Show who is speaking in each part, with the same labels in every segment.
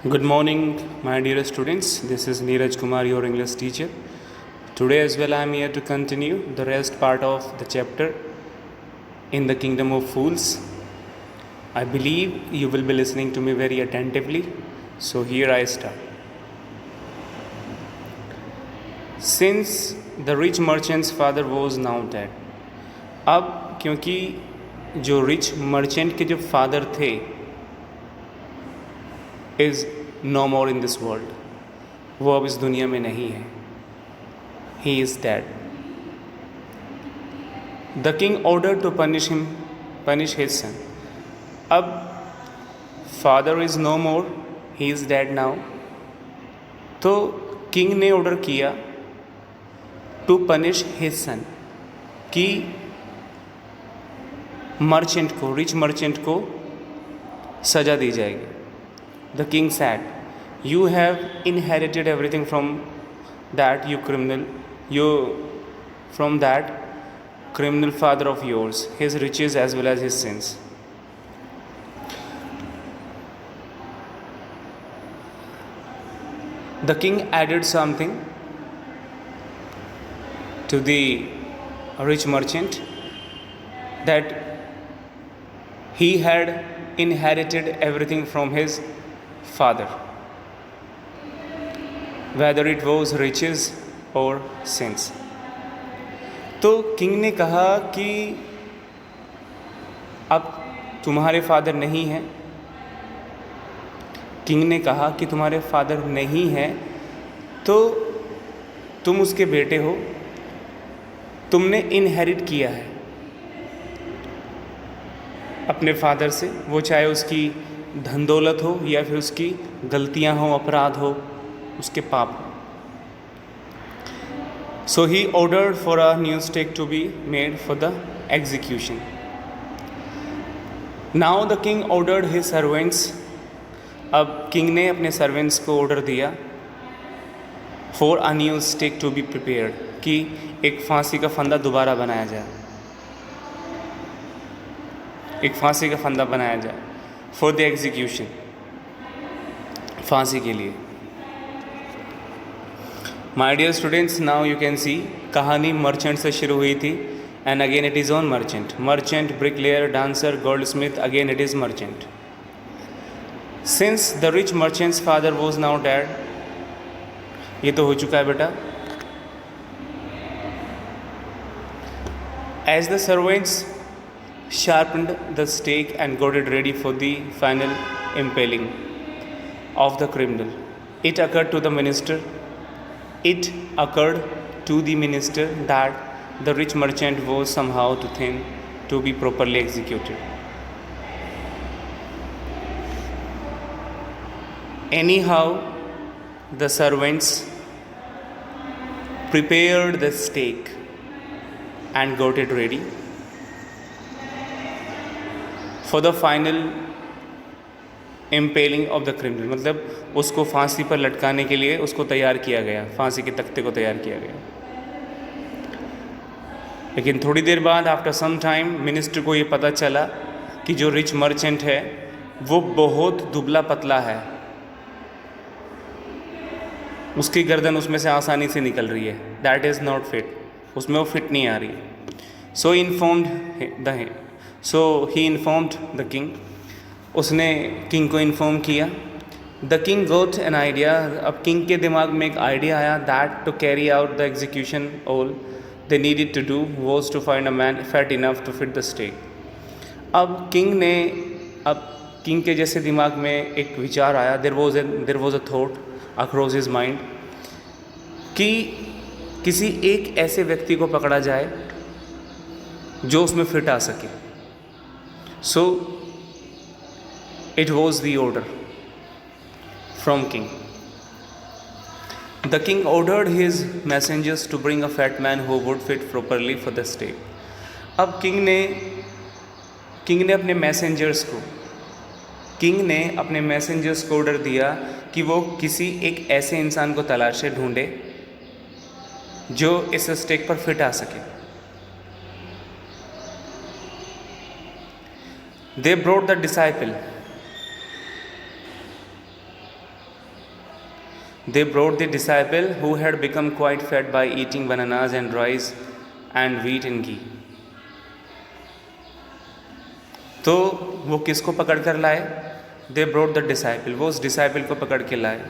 Speaker 1: Good morning, my dear students. This is Neeraj Kumar, your English teacher. Today as well, I am here to continue the rest part of the chapter in the Kingdom of Fools. I believe you will be listening to me very attentively. So here I start. Since the rich merchant's father was now dead. अब क्योंकि जो rich merchant के जो father थे is no more in this world, वो अब इस दुनिया में नहीं है. He is dead. The king order to punish his son. अब father is no more, he is dead now. तो किंग ने ऑर्डर किया टू पनिश हिज सन कि मर्चेंट को, रिच मर्चेंट को सज़ा दी जाएगी. The king said, "You have inherited everything from that criminal father of yours, his riches as well as his sins." The king added something to the rich merchant that he had inherited everything from his father, whether it was riches or sins. तो king ने कहा कि अब तुम्हारे father नहीं हैं. King ने कहा कि तुम्हारे फादर नहीं हैं, तो तुम उसके बेटे हो, तुमने इनहेरिट किया है अपने फादर से, वो चाहे उसकी धन दौलत हो या फिर उसकी गलतियां हो, अपराध हो, उसके पाप हो. So he ordered for a new stake to be made for the execution. Now the king ordered his servants. अब किंग ने अपने सर्वेंट्स को ऑर्डर दिया for a new stake to be prepared, कि एक फांसी का फंदा दोबारा बनाया जाए, एक फांसी का फंदा बनाया जाए फॉर द एग्जीक्यूशन, फांसी के लिए. My dear students, now you can see कहानी मर्चेंट से शुरू हुई थी and again it is on merchant, bricklayer, dancer, goldsmith, again it is merchant. Since the rich merchant's father was now dead, ये तो हो चुका है बेटा. As the servants sharpened the stake and got it ready for the final impaling of the criminal, it occurred to the minister that the rich merchant was somehow too thin to be properly executed. Anyhow, the servants prepared the stake and got it ready for the final impelling of the criminal. मतलब उसको फांसी पर लटकाने के लिए उसको तैयार किया गया, फांसी के तख्ते को तैयार किया गया. लेकिन थोड़ी देर बाद आफ्टर सम टाइम मिनिस्टर को ये पता चला कि जो रिच मर्चेंट है वो बहुत दुबला पतला है, उसकी गर्दन उसमें से आसानी से निकल रही है. दैट इज़ नॉट फिट, उसमें वो फिट नहीं आ रही है. So he informed the king. उसने किंग को इन्फॉर्म किया. The king got an idea. अब किंग के दिमाग में एक आइडिया आया that to carry out the execution all they needed to do was to find a man fat enough to fit the stake. अब king के जैसे दिमाग में एक विचार आया, there was a thought across his mind कि किसी एक ऐसे व्यक्ति को पकड़ा जाए जो उसमें फिट आ सके. So it was the order from king. The king ordered his messengers to bring a fat man who would fit properly for the stake. अब किंग ने अपने मैसेंजर्स को ऑर्डर दिया कि वो किसी एक ऐसे इंसान को तलाशे, ढूंढे जो इस स्टेक पर फिट आ सके. They brought the disciple They brought the disciple who had become quite fat by eating bananas and rice and wheat and ghee. तो वो किसको पकड़ कर लाए? They brought the disciple. वो उस disciple को पकड़ के लाए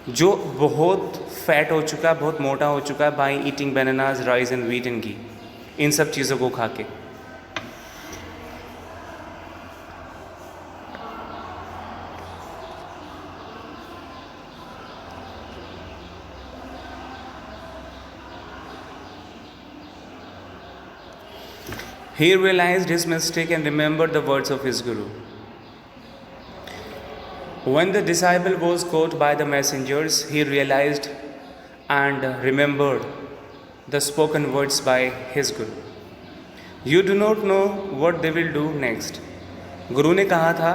Speaker 1: जो बहुत फैट हो चुका, बहुत मोटा हो चुका है by eating bananas, rice and wheat and ghee. इन सब चीज़ों को खा के. He realized his mistake and remembered the words of his guru. When the disciple was caught by the messengers, he realized and remembered the spoken words by his guru. You do not know what they will do next. गुरु ने कहा था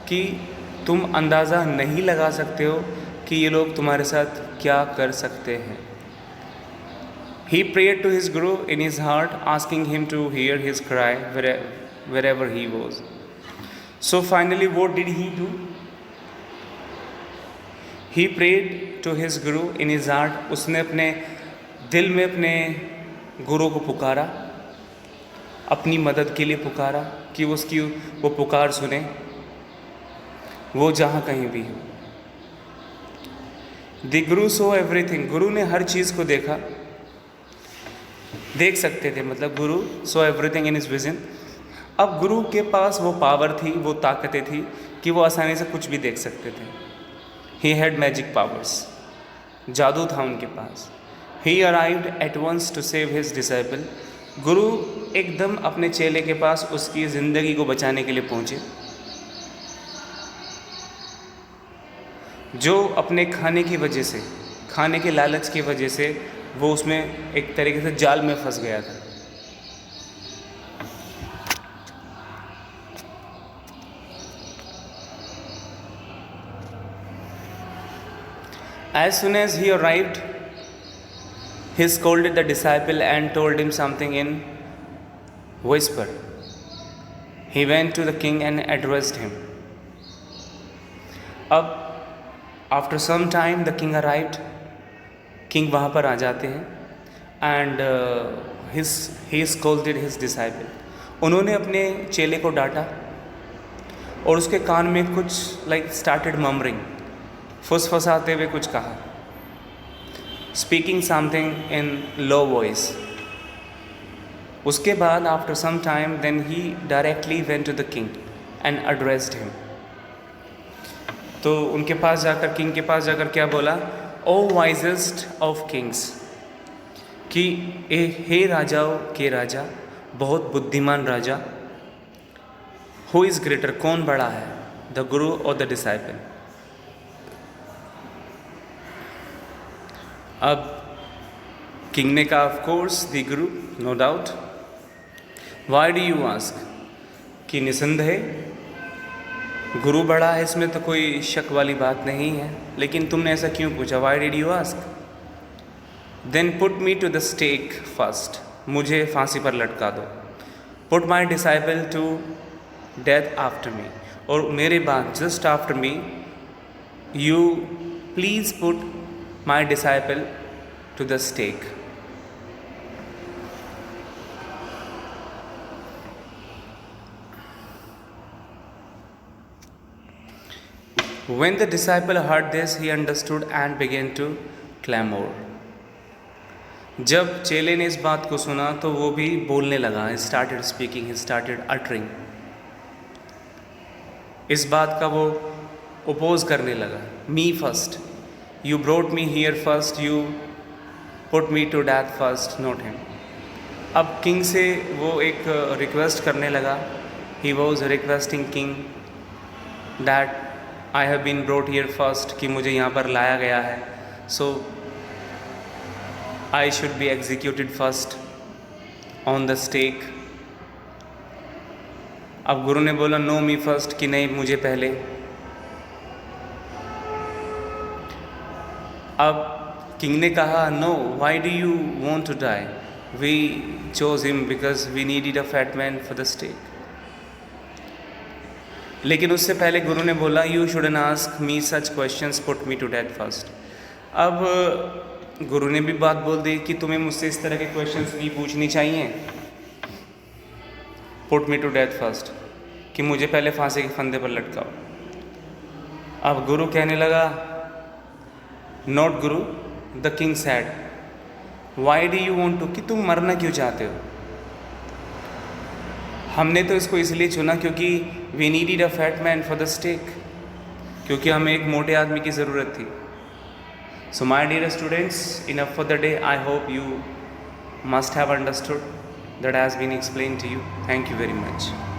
Speaker 1: कि तुम अंदाज़ा नहीं लगा सकते हो कि ये लोग तुम्हारे साथ क्या कर सकते हैं. He prayed to his guru in his heart, asking him to hear his cry wherever he was. So finally, what did he do? He prayed to his guru in his heart. उसने अपने दिल में अपने गुरु को पुकारा, अपनी मदद के लिए पुकारा कि उसकी वो पुकार सुने, वो जहाँ कहीं भी हो. The guru saw everything. गुरु ने हर चीज़ को देखा, देख सकते थे, मतलब गुरु so everything in his vision. अब गुरु के पास वो पावर थी, वो ताकतें थी कि वो आसानी से कुछ भी देख सकते थे. ही हैड मैजिक पावर्स, जादू था उनके पास. He arrived at once to save his disciple. गुरु एकदम अपने चेले के पास उसकी ज़िंदगी को बचाने के लिए पहुँचे, जो अपने खाने की वजह से, खाने के लालच की वजह से वो उसमें एक तरीके से जाल में फंस गया था. As soon as he arrived, he scolded the disciple and told him something in whisper. He went to the king and addressed him. अब after some time the king arrived. King वहाँ पर आ जाते हैं and he scolded his disciple. उन्होंने अपने चेले को डांटा और उसके कान में कुछ स्टार्टेड ममरिंग, फुसफुसाते हुए कुछ कहा, speaking something in low voice. उसके बाद after some time then he directly went to the king and addressed him. तो उनके पास जाकर, किंग के पास जाकर क्या बोला? ओ वाइजेस्ट ऑफ किंग्स, कि हे राजाओं के राजा, बहुत बुद्धिमान राजा. हु इज़ ग्रेटर, कौन बड़ा है, द गुरु और द डिसाइपल? अब किंग ने कहा of course the guru, no doubt. Why do you ask, कि निसंदेह गुरु बड़ा है, इसमें तो कोई शक वाली बात नहीं है, लेकिन तुमने ऐसा क्यों पूछा? Why did you ask? Then put me to the stake first, मुझे फांसी पर लटका दो. Put my disciple to death after me, और मेरे बाद just after me you please put my disciple to the stake. When the disciple heard this, he understood and began to clamor. जब चेले ने इस बात को सुना तो वो भी बोलने लगा. He started speaking, he started uttering. इस बात का वो ओपोज करने लगा. Me first, you brought me here first, you put me to death first, not him. अब किंग से वो एक रिक्वेस्ट करने लगा. He was requesting king that I have been brought here first, कि मुझे यहाँ पर लाया गया है, so I should be executed first on the stake. अब गुरु ने बोला नो मी फर्स्ट, कि नहीं मुझे पहले. अब किंग ने कहा no, why do you want to die? We chose him because we needed a fat man for the stake. लेकिन उससे पहले गुरु ने बोला you shouldn't ask me such questions, put me to death first. अब गुरु ने भी बात बोल दी कि तुम्हें मुझसे इस तरह के क्वेश्चंस नहीं पूछनी चाहिए, put me to death first, कि मुझे पहले फांसी के फंदे पर लटकाओ। अब गुरु कहने लगा not guru, the king said why do you want to, कि तुम मरना क्यों चाहते हो। हमने तो इसको इसलिए चुना क्योंकि we needed a fat man for the stake, क्योंकि हमें एक मोटे आदमी की ज़रूरत थी। So my dear students, enough for the day. I hope you must have understood that has been explain to you. Thank you very much.